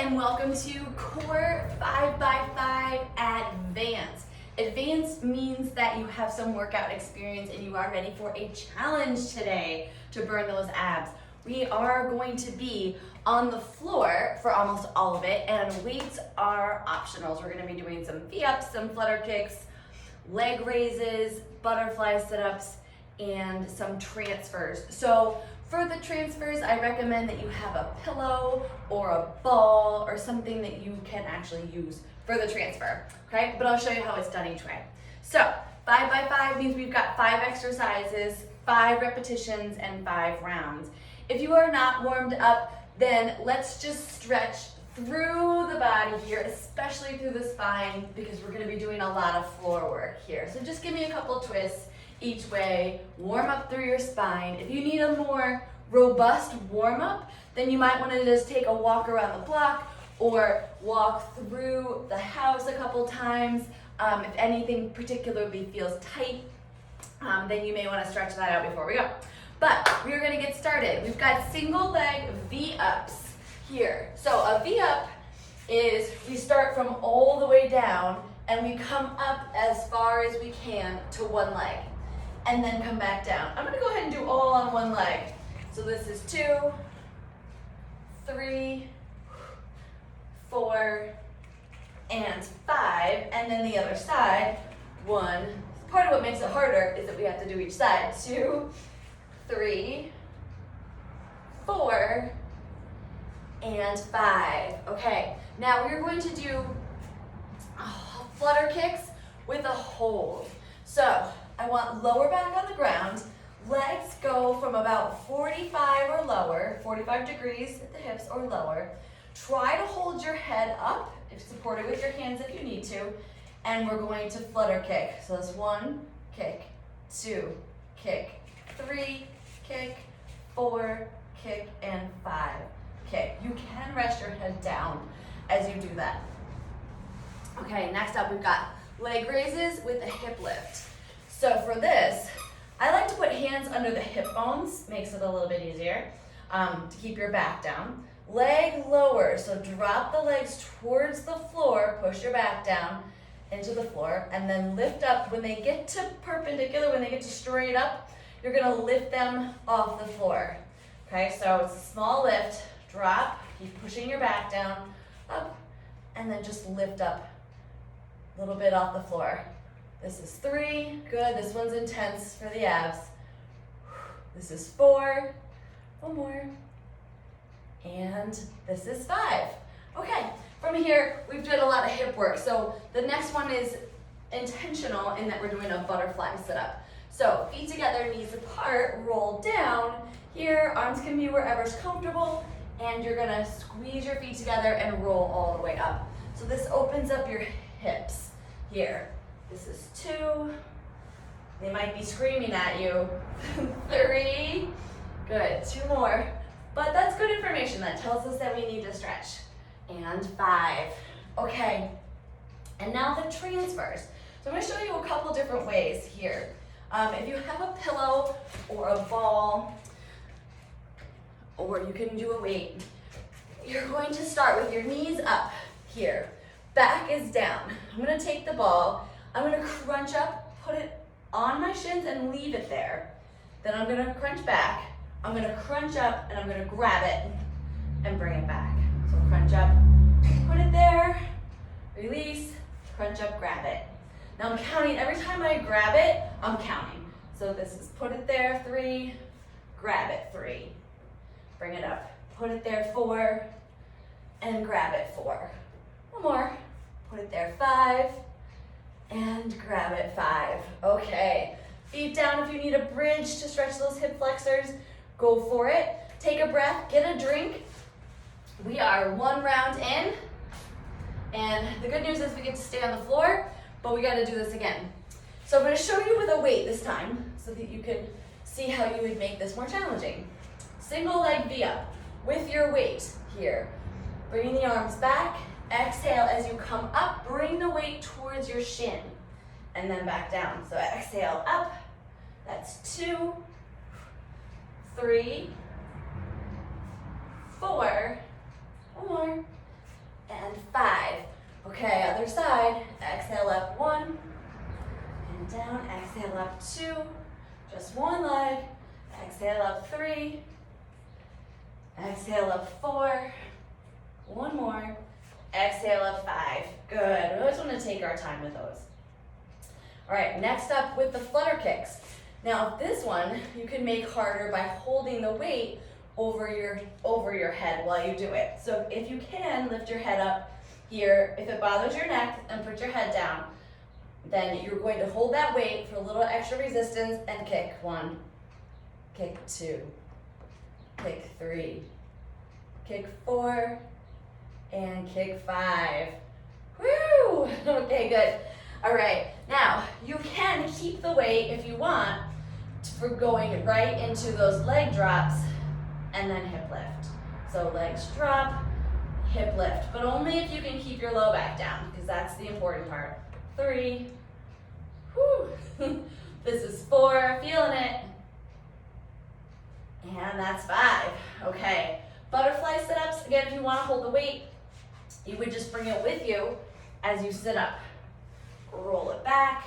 and welcome to Core 5x5 Advanced. Advanced means that you have some workout experience and you are ready for a challenge today to burn those abs. We are going to be on the floor for almost all of it, and weights are optionals. We're going to be doing some V-ups, some flutter kicks, leg raises, butterfly sit-ups, and some transfers. So for the transfers, I recommend that you have a pillow or a ball or something that you can actually use for the transfer, okay? But I'll show you how it's done each way. So 5x5 means we've got 5 exercises, 5 repetitions, and 5 rounds. If you are not warmed up, then let's just stretch through the body here, especially through the spine, because we're gonna be doing a lot of floor work here. So just give me a couple twists each way, warm up through your spine. If you need a more robust warm up, then you might want to just take a walk around the block or walk through the house a couple times. If anything particularly feels tight, then you may want to stretch that out before we go. But we're going to get started. We've got single leg V-ups here. So a V-up is we start from all the way down and we come up as far as we can to one leg and then come back down. I'm going to go ahead and do all on one leg. So this is 2, 3, 4, and 5, and then the other side, 1. Part of what makes it harder is that we have to do each side. 2, 3, 4, and 5. Okay, now we're going to do flutter kicks with a hold. So I want lower back on the ground. Legs go from about 45 or lower, 45 degrees at the hips or lower. Try to hold your head up, if supported with your hands if you need to, and we're going to flutter kick. So that's 1, kick, 2, kick, 3, kick, 4, kick, and 5, kick. You can rest your head down as you do that. Okay, next up we've got leg raises with a hip lift. So for this, I like to put hands under the hip bones, makes it a little bit easier to keep your back down. Leg lower, so drop the legs towards the floor, push your back down into the floor, and then lift up. When they get to perpendicular, when they get to straight up, you're gonna lift them off the floor. Okay, so it's a small lift, drop, keep pushing your back down, up, and then just lift up a little bit off the floor. This is 3, good, this one's intense for the abs. This is 4, 1 more, and this is 5. Okay, from here, we've done a lot of hip work. So the next one is intentional in that we're doing a butterfly sit-up. So feet together, knees apart, roll down. Here, arms can be wherever's comfortable, and you're gonna squeeze your feet together and roll all the way up. So this opens up your hips here. This is 2. They might be screaming at you. 3. Good. 2 more. But that's good information. That tells us that we need to stretch. And 5. Okay. And now the transfers. So I'm going to show you a couple different ways here. If you have a pillow or a ball, or you can do a weight, you're going to start with your knees up here. Back is down. I'm going to take the ball. I'm going to crunch up, put it on my shins and leave it there. Then I'm going to crunch back. I'm going to crunch up and I'm going to grab it and bring it back. So crunch up, put it there, release, crunch up, grab it. Now I'm counting. Every time I grab it, I'm counting. So this is put it there, 3, grab it, 3. Bring it up, put it there, 4, and grab it, 4. 1 more, put it there, 5, and grab it, 5. Okay, feet down. If you need a bridge to stretch those hip flexors, go for it. Take a breath, get a drink. We are 1 round in, and the good news is we get to stay on the floor, but we gotta do this again. So I'm gonna show you with a weight this time so that you can see how you would make this more challenging. Single leg V-up with your weight here. Bringing the arms back. Exhale as you come up, bring the weight towards your shin and then back down. So exhale up, that's 2, 3, 4, 1 more, 2, just one leg. Exhale up 3, exhale up 4, one more, exhale up 5. Good, we always want to take our time with those. All right, next up with the flutter kicks. Now this one you can make harder by holding the weight over your head while you do it. So if you can, lift your head up here. If it bothers your neck, and put your head down. Then you're going to hold that weight for a little extra resistance and kick 1, kick 2, kick 3, kick 4, and kick 5. Woo! Okay, good. All right, now you can keep the weight if you want for going right into those leg drops and then hip lift. So legs drop, hip lift, but only if you can keep your low back down, because that's the important part. 3, whew. This is 4, feeling it. And that's 5, okay. Butterfly sit-ups, again, if you wanna hold the weight, you would just bring it with you as you sit up. Roll it back,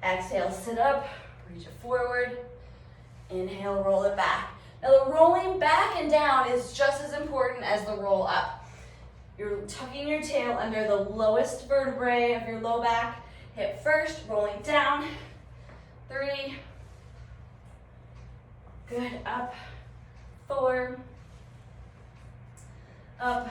exhale, sit up, reach it forward, inhale, roll it back. Now the rolling back and down is just as important as the roll up. You're tucking your tail under the lowest vertebrae of your low back, hip first, rolling down, 3, good, up, 4, up,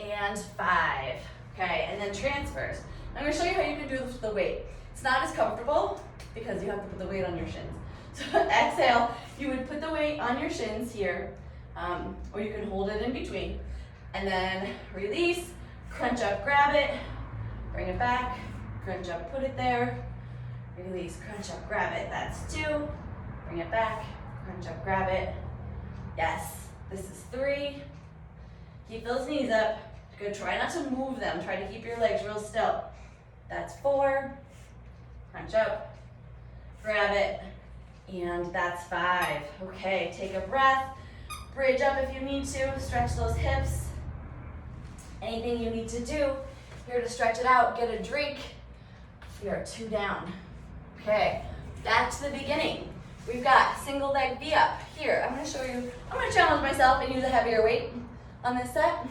and 5. Okay, and then transfers. I'm going to show you how you can do this with the weight. It's not as comfortable because you have to put the weight on your shins. So exhale, you would put the weight on your shins here, or you can hold it in between. And then release, crunch up, grab it, bring it back, crunch up, put it there, release, crunch up, grab it. That's 2, bring it back, crunch up, grab it. Yes, this is 3. Keep those knees up. Good, try not to move them. Try to keep your legs real still. That's 4, crunch up, grab it, and that's 5. Okay, take a breath, bridge up if you need to, stretch those hips. Anything you need to do here to stretch it out, get a drink. We are 2 down. Okay, back to the beginning. We've got single leg V up. Here, I'm gonna show you, I'm gonna challenge myself and use a heavier weight on this set.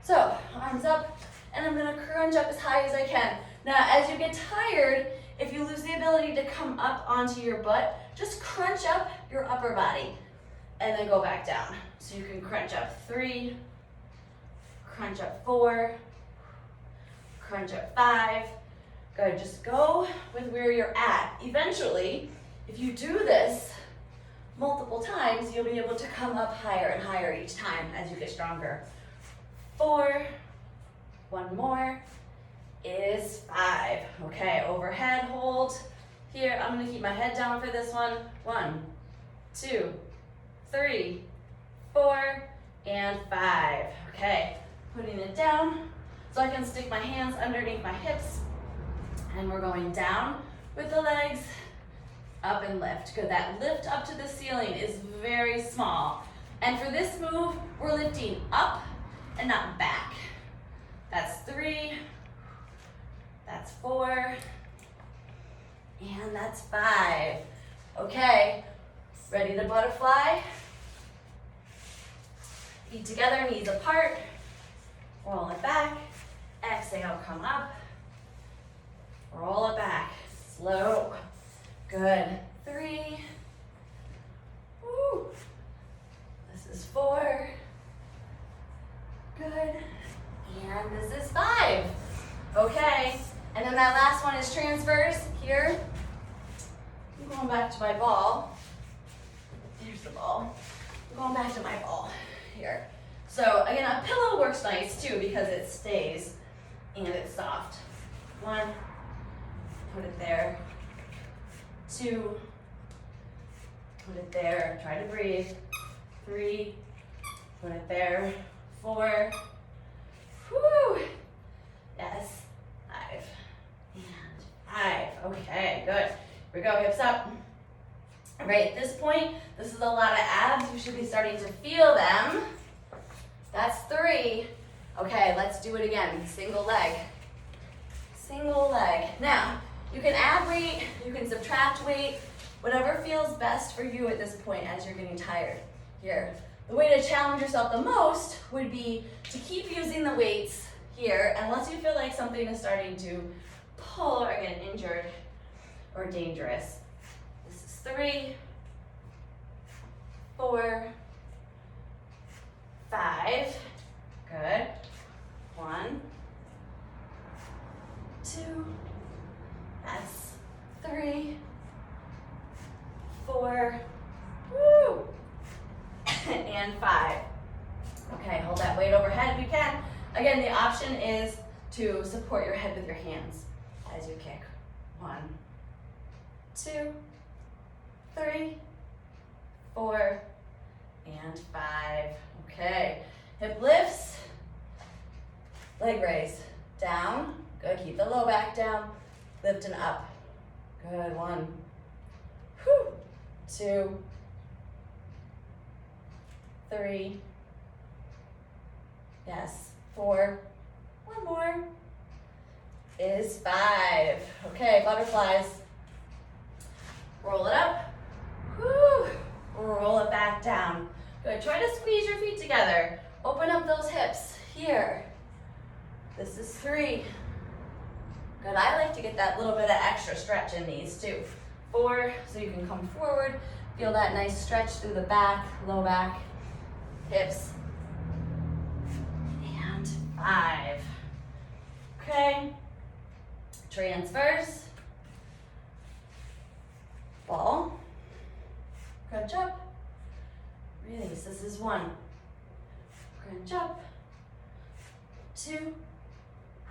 So, arms up, and I'm gonna crunch up as high as I can. Now, as you get tired, if you lose the ability to come up onto your butt, just crunch up your upper body, and then go back down. So you can crunch up 3, crunch up 4, crunch up 5. Good, just go with where you're at. Eventually, if you do this multiple times, you'll be able to come up higher and higher each time as you get stronger. 4, one more, is 5. Okay, overhead hold. Here, I'm gonna keep my head down for this one. 1, 2, 3, 4, and 5. Okay, putting it down so I can stick my hands underneath my hips. And we're going down with the legs, up and lift. Good, that lift up to the ceiling is very small. And for this move, we're lifting up and not back. That's 3, that's 4, and that's 5. Okay, ready to butterfly? Feet together, knees apart, roll it back, exhale, come up, roll it back, slow, good, 3, woo. This is 4, good, and this is 5. Okay, and then that last one is transfers. Here, I'm going back to my ball. Here's the ball. I'm going back to my ball here. So again, a pillow works nice too because it stays and it's soft. 1, put it there. 2, put it there. Try to breathe. 3, put it there. 4, whoo, yes, 5, and 5. Okay, good. Here we go, hips up. All right, at this point, this is a lot of abs. You should be starting to feel them. That's 3. Okay, let's do it again. Single leg. Single leg. Now, You can add weight, you can subtract weight, whatever feels best for you at this point as you're getting tired here. The way to challenge yourself the most would be to keep using the weights here unless you feel like something is starting to pull or get injured or dangerous. This is 3, 4, 5. Good. 1, 2. That's 3, 4. Woo! And 5. Okay, hold that weight overhead if you can. Again, the option is to support your head with your hands as you kick. 1, 2, 3, 4, and 5. Okay, hip lifts, leg raise, down. Good, keep the low back down, lift and up. Good, 1, 2, 3, yes, 4, 1 more, is 5. Okay, butterflies. Roll it up, whoo, roll it back down. Good, try to squeeze your feet together. Open up those hips, here. This is 3. Good, I like to get that little bit of extra stretch in these too. 4, so you can come forward, feel that nice stretch through the back, low back, hips. And 5. Okay, transfers, ball, crunch up, release. This is 1, crunch up, 2,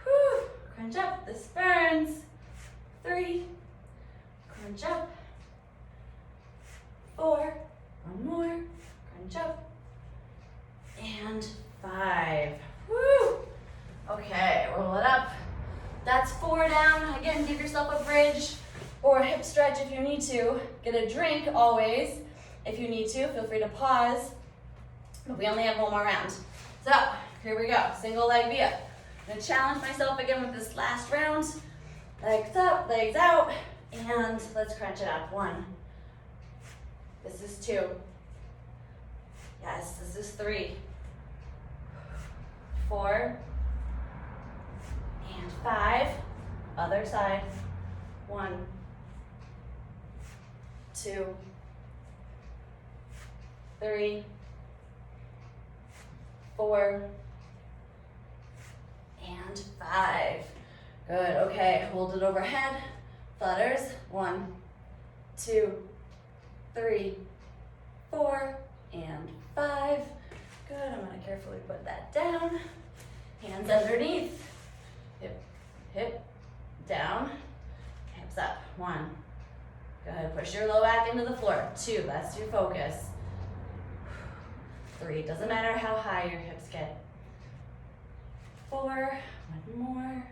whew, crunch up, this burns, 3, crunch up, 4, 1 more, crunch up, and 5. Woo! Okay, roll it up. That's 4 down. Again, give yourself a bridge or a hip stretch if you need to. Get a drink always if you need to. Feel free to pause. But we only have 1 more round. So, here we go. Single leg V-up. I'm gonna challenge myself again with this last round. Legs up, legs out, and let's crunch it up. 1. This is 2. Yes, this is 3. 4. And 5. Other side. 1, 2, 3, 4, and 5. Good, okay, hold it overhead. Flutters, 1, 2, 3, 4, and 5. Good, I'm gonna carefully put that down. Hands underneath. Hip, hip, down, hips up. 1. Good, push your low back into the floor. 2, that's your focus. 3, doesn't matter how high your hips get. 4, 1 more,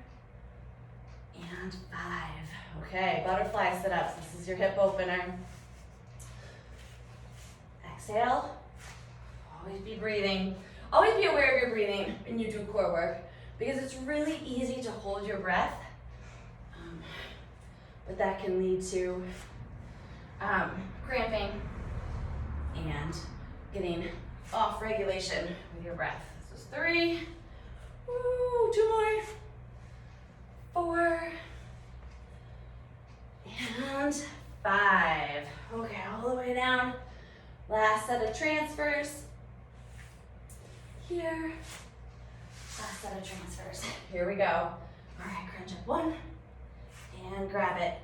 and 5. Okay, butterfly sit-ups. This is your hip opener. Exhale, always be breathing. Always be aware of your breathing when you do core work because it's really easy to hold your breath, but that can lead to cramping and getting off regulation with your breath. This is 3. Woo, 2 more. 4. And 5. Okay, all the way down. Last set of transfers. Here. Last set of transfers. Here we go. All right, crunch up 1 and grab it.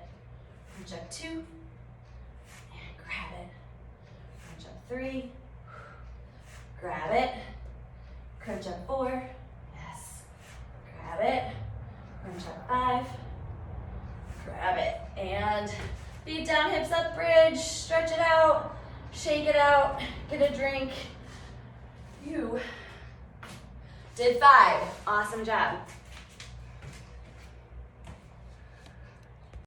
Crunch up 2 and grab it. Crunch up 3. Grab it. Crunch up 4. Yes. Grab it. Crunch up 5. Grab it. And feet down, hips up, bridge. Stretch it out. Shake it out. Get a drink. You did 5. Awesome job.